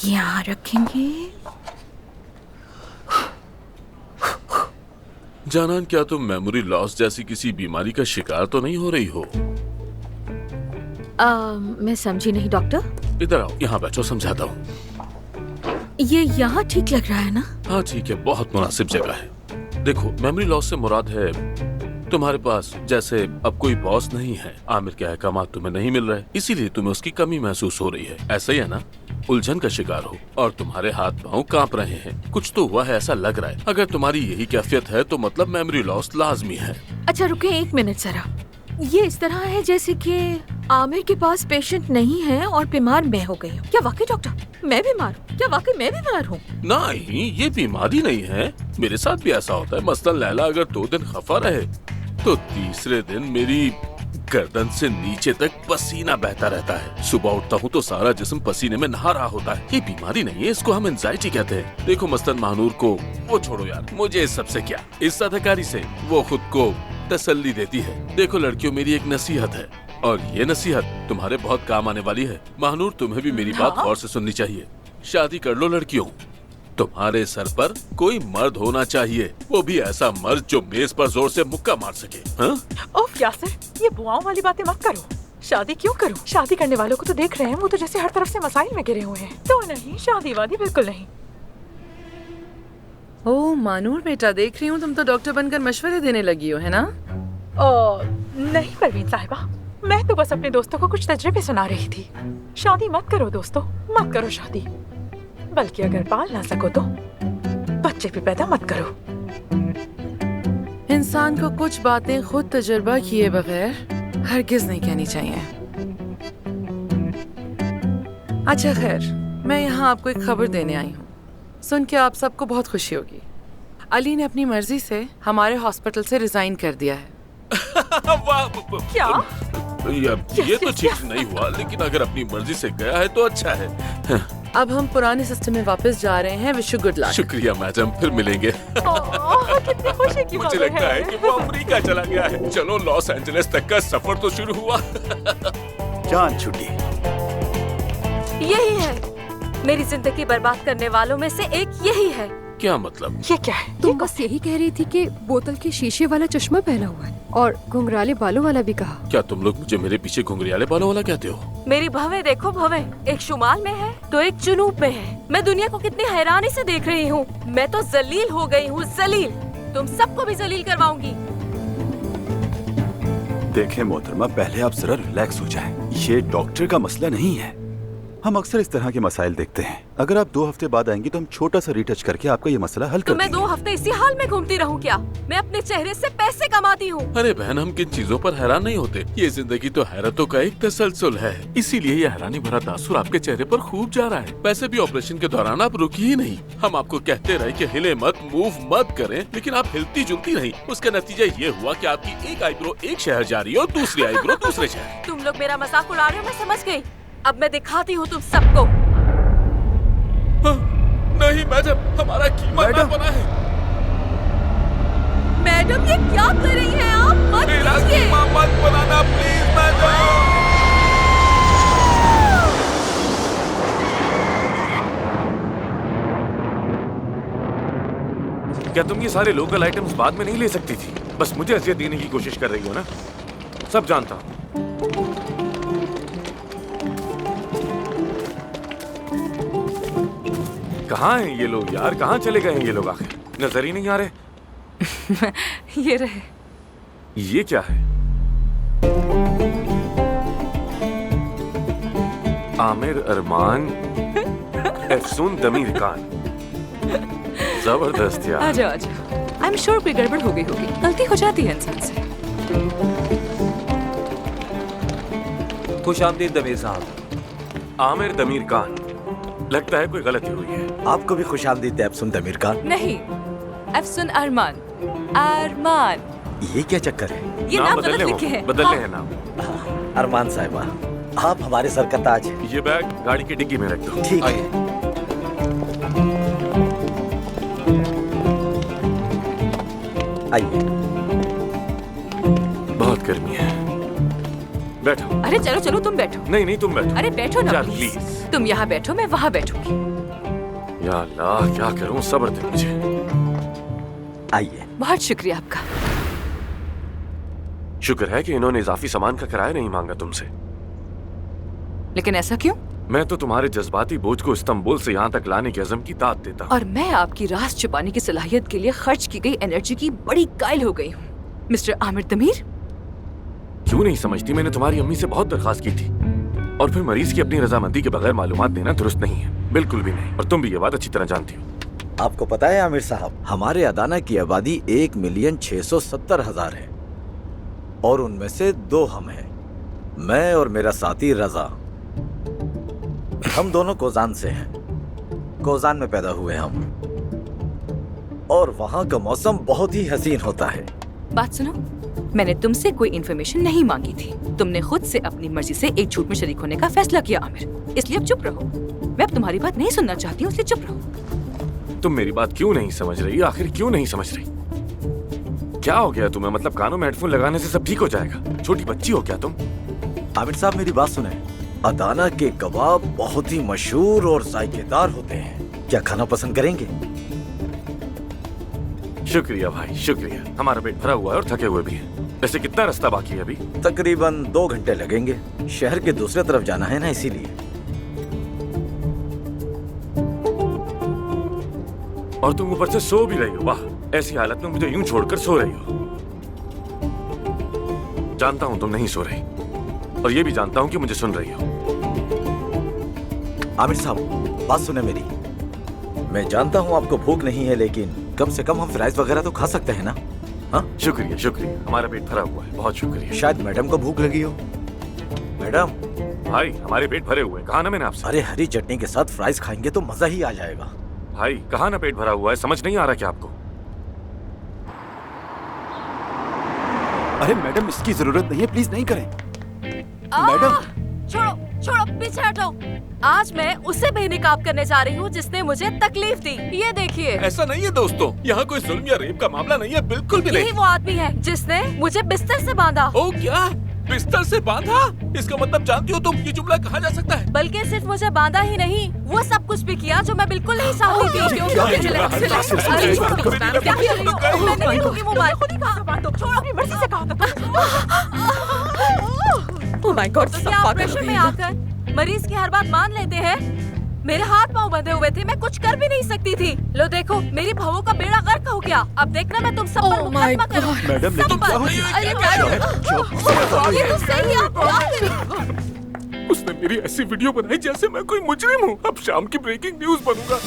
यहाँ रखेंगे। जानान, क्या तुम मेमोरी लॉस जैसी किसी बीमारी का शिकार तो नहीं हो रही हो? मैं समझी नहीं डॉक्टर। इधर आओ, यहाँ बैठो, समझाता हूँ। ये यहाँ ठीक लग रहा है ना? हाँ ठीक है, बहुत मुनासिब जगह है। देखो, मेमोरी लॉस से मुराद है तुम्हारे पास जैसे अब कोई बॉस नहीं है, आमिर के अहकामात तुम्हें नहीं मिल रहे, इसीलिए तुम्हें उसकी कमी महसूस हो रही है। ऐसा ही है ना? उलझन का शिकार हो और तुम्हारे हाथ पांव कांप रहे हैं। कुछ तो हुआ है ऐसा लग रहा है। अगर तुम्हारी यही कैफियत है तो मतलब मेमोरी लॉस लाजमी है। अच्छा रुके एक मिनट जरा। ये इस तरह है जैसे कि आमिर के पास पेशेंट नहीं है और बीमार मैं हो गई हूँ। क्या वाकई डॉक्टर मैं बीमार हूँ? क्या वाकई मैं बीमार हूँ? नहीं, ये बीमारी नहीं है। मेरे साथ भी ऐसा होता है। मसलन लैला अगर 2 दिन खफा रहे तो तीसरे दिन मेरी गर्दन से नीचे तक पसीना बहता रहता है। सुबह उठता हूँ तो सारा जिस्म पसीने में नहा रहा होता है। ये बीमारी नहीं है, इसको हम एंजाइटी कहते हैं। देखो मसलन महानूर को, वो छोड़ो यार, मुझे इस सबसे क्या, इस अदाकारी से वो खुद को तसल्ली देती है। देखो लड़कियों, मेरी एक नसीहत है और ये नसीहत तुम्हारे बहुत काम आने वाली है। महानूर, तुम्हें भी मेरी बात गौर से सुननी चाहिए। शादी कर लो लड़कियों। तुम्हारे सर पर कोई मर्द होना चाहिए, वो भी ऐसा मर्द जो मेज पर जोर से मुक्का मार सके। हाँ? ओफ यासिर, ये बुआओं वाली बातें मत करो। शादी क्यों करूं? शादी करने वालों को तो देख रहे हैं, वो तो जैसे हर तरफ से मसाइल में गिरे हुए हैं। तो नहीं, शादी वादी बिल्कुल नहीं। ओह मानूर बेटा, देख रही हूँ तुम तो डॉक्टर बनकर मशवरे देने लगी हो, है ना? नहीं परवीन साहिबा, मैं तो बस अपने दोस्तों को कुछ तजर्बे सुना रही थी। शादी मत करो दोस्तों, मत करो शादी। बल्कि अगर पाल ना सको तो बच्चे भी पैदा मत करो। इंसान को कुछ बातें खुद तजुर्बा किए बगैर हरगिज नहीं कहनी चाहिए। अच्छा खैर, मैं यहाँ आपको एक खबर देने आई हूँ। सुन के आप सबको बहुत खुशी होगी। अली ने अपनी मर्जी से हमारे हॉस्पिटल से रिजाइन कर दिया है। क्या? ये तो ठीक नहीं हुआ, लेकिन अगर अपनी मर्जी से गया है तो अच्छा है। अब हम पुराने सिस्टम में वापस जा रहे हैं। Wish you good luck. शुक्रिया मैडम, फिर मिलेंगे। कितनी खुशी की मुझे खबर लगता है कि वो अमेरिका चला गया है। चलो, लॉस एंजलिस तक का सफर तो शुरू हुआ। जान छुट्टी। यही है, मेरी जिंदगी बर्बाद करने वालों में से एक यही है। क्या मतलब? ये क्या है? तुम बस यही कह रही थी कि बोतल के शीशे वाला चश्मा पहना हुआ है और घुंघराले बालों वाला भी कहा। क्या तुम लोग मुझे मेरे पीछे घुंघरियाले बालों वाला कहते हो? मेरी भवें देखो भवें, एक शुमाल में है तो एक जुनूब में है। मैं दुनिया को कितनी हैरानी से देख रही हूँ। मैं तो जलील हो गई हूँ, जलील। तुम सबको भी जलील करवाऊंगी। देखें मोहतरमा, पहले आप जरा रिलैक्स हो जाएं। ये डॉक्टर का मसला नहीं है। हम अक्सर इस तरह के मसाइल देखते हैं। अगर आप 2 हफ्ते बाद आएंगी तो हम छोटा सा रिटच करके आपका ये मसला हल कर देंगे। मैं 2 हफ्ते इसी हाल में घूमती रहूं क्या? मैं अपने चेहरे से पैसे कमाती हूँ। अरे बहन, हम किन चीजों पर हैरान नहीं होते। ये जिंदगी तो हैरतों का एक तसलसल है, इसीलिए ये हैरानी भरा तासुर आपके चेहरे पर खूब जा रहा है। वैसे भी ऑपरेशन के दौरान आप रुकी ही नहीं। हम आपको कहते रहे कि हिले मत, मूव मत करें, लेकिन आप हिलती जुलती रही। उसका नतीजा ये हुआ कि आपकी एक आईब्रो एक शहर जा रही है और दूसरी आईब्रो दूसरे शहर। तुम लोग मेरा मजाक उड़ा रहे हो, मैं समझ गई। अब मैं दिखाती हूँ तुम सबको। नहीं मैडम, हमारा कीमा ना बना है। मैडम, ये क्या कर रही हैं आप? मत मेरा कीजिए। कीमा मत बनाना प्लीज मैडम। क्या तुम ये सारे लोकल आइटम्स बाद में नहीं ले सकती थी? बस मुझे अजियत देने की कोशिश कर रही हो ना? सब जानता हूँ। कहाँ हैं ये लोग यार? कहाँ चले गए हैं ये लोग? आखिर नजर ही नहीं आ रहे। ये रहे। ये क्या है? आमिर अरमान, एफसून दमीर खान। जबरदस्त यार। आजा आजा। आई एम श्योर कोई गड़बड़ हो गई होगी। गलती हो जाती है इंसान से। खुशामदीद दमीर साहब। आमिर दमीर खान, लगता है कोई गलती हुई है। आपको भी खुशामदीद एफसून दमीर खान। नहीं, एफसून अरमान। अरमान। ये क्या चक्कर है? ये नाम गलत लिखे हैं। बदलने हैं नाम। अरमान साहिबा, आप हमारे सर का ताज है। ये बैग गाड़ी की डिग्गी में रख दो। ठीक है। आइए। बहुत गर्मी है। बैठो। अरे चलो चलो तुम बैठो। नहीं नहीं तुम बैठो। अरे बैठो ना यार, प्लीज। प्लीज। तुम यहाँ बैठो, मैं वहाँ बैठूंगी। या अल्लाह, क्या करूं, सब्र दे मुझे। आइए। बहुत शुक्रिया आपका। शुक्र है कि इन्होंने इजाफी सामान का किराया नहीं मांगा तुमसे। लेकिन ऐसा क्यों? मैं तो तुम्हारे जज्बाती बोझ को इस्तांबुल से यहाँ तक लाने के अज़म की दाद देता हूँ। और मैं आपकी राज छुपाने की सलाहियत के लिए खर्च की गई एनर्जी की बड़ी कायल हो गई हूँ। मिस्टर आमिर तमीर, क्यों नहीं समझती? मैंने तुम्हारी अम्मी से बहुत दरखास्त की थी, और फिर मरीज की अपनी रजामंदी के बगैर मालूमात देना दुरुस्त नहीं है, बिल्कुल भी नहीं। और तुम भी ये बात अच्छी तरह जानती हो। आपको पता है आमिर साहब, हमारे अदाना की आबादी 1,670,000 है और उनमें से 2 हम हैं, मैं और मेरा साथी रजा। हम दोनों कोजान से हैं। कोजान में पैदा हुए हम, और वहाँ का मौसम बहुत ही हसीन होता है। बात सुनो, मैंने तुमसे कोई इन्फॉर्मेशन नहीं मांगी थी। तुमने खुद से अपनी मर्जी से एक झूठ में शरीक होने का फैसला किया आमिर, इसलिए अब चुप रहो। मैं अब तुम्हारी बात नहीं सुनना चाहती हूँ, इसलिए चुप रहो। तुम मेरी बात क्यों नहीं समझ रही? आखिर क्यों नहीं समझ रही? क्या हो गया तुम्हें? मतलब कानों में हेडफोन लगाने से सब ठीक हो जाएगा? छोटी बच्ची हो क्या तुम? आमिर साहब मेरी बात सुने। अदाना के कबाब बहुत ही मशहूर और जायकेदार होते हैं, क्या खाना पसंद करेंगे? शुक्रिया भाई, शुक्रिया। हमारा पेट भरा हुआ है और थके हुए भी हैं। वैसे कितना रास्ता बाकी है अभी? तकरीबन 2 घंटे लगेंगे। शहर के दूसरे तरफ जाना है ना, इसीलिए। और तुम ऊपर से सो भी रही हो। वाह, ऐसी हालत में मुझे यूं छोड़कर सो रही हो। जानता हूं तुम नहीं सो रही, और ये भी जानता हूं कि मुझे सुन रही हो। आमिर साहब बात सुने मेरी। मैं जानता हूं आपको भूख नहीं है, लेकिन कम से कम हम फ्राइज वगैरह तो खा सकते हैं ना? हाँ, शुक्रिया शुक्रिया, हमारा पेट भरा हुआ है, बहुत शुक्रिया। शायद मैडम को भूख लगी हो। मैडम। भाई हमारे पेट भरे हुए, कहा ना मैंने आपसे। अरे हरी चटनी के साथ फ्राइज खाएंगे तो मजा ही आ जाएगा। भाई कहा ना पेट भरा हुआ है, समझ नहीं आ रहा क्या आपको? अरे मैडम, इसकी जरूरत नहीं है, प्लीज नहीं करें। मैडम छोड़ो छोड़ो, पीछे हटो। आज मैं उससे बेनकाब करने जा रही हूँ जिसने मुझे तकलीफ दी। ये देखिए। ऐसा नहीं है दोस्तों, यहाँ कोई जुल्म या रेप का मामला नहीं है, बिल्कुल भी यही नहीं। वो आदमी है जिसने मुझे बिस्तर से बांधा। ओ क्या? बिस्तर से बांधा? इसका मतलब जानती हो तुम ये जुमला कहा जा सकता है? बल्कि सिर्फ मुझे बांधा ही नहीं, वो सब कुछ भी किया जो मैं बिल्कुल नहीं चाहती थी। ओह माय गॉड, तो क्या ऑपरेशन में आकर मरीज की हर बात मान लेते हैं? मेरे हाथ पांव बंधे हुए थे, मैं कुछ कर भी नहीं सकती थी। लो देखो, मेरी भवों का बेड़ा गर्क हो गया। अब देखना मैं तुम सब पर मुकदमा करूंगी। मैडम, लेकिन क्या हो गया? अरे मैडम, ये तो सही है, आप बात करिए। उसने मेरी ऐसी वीडियो बनाई जैसे मैं कोई मुजरिम हूँ। अब शाम की ब्रेकिंग न्यूज बनूंगा।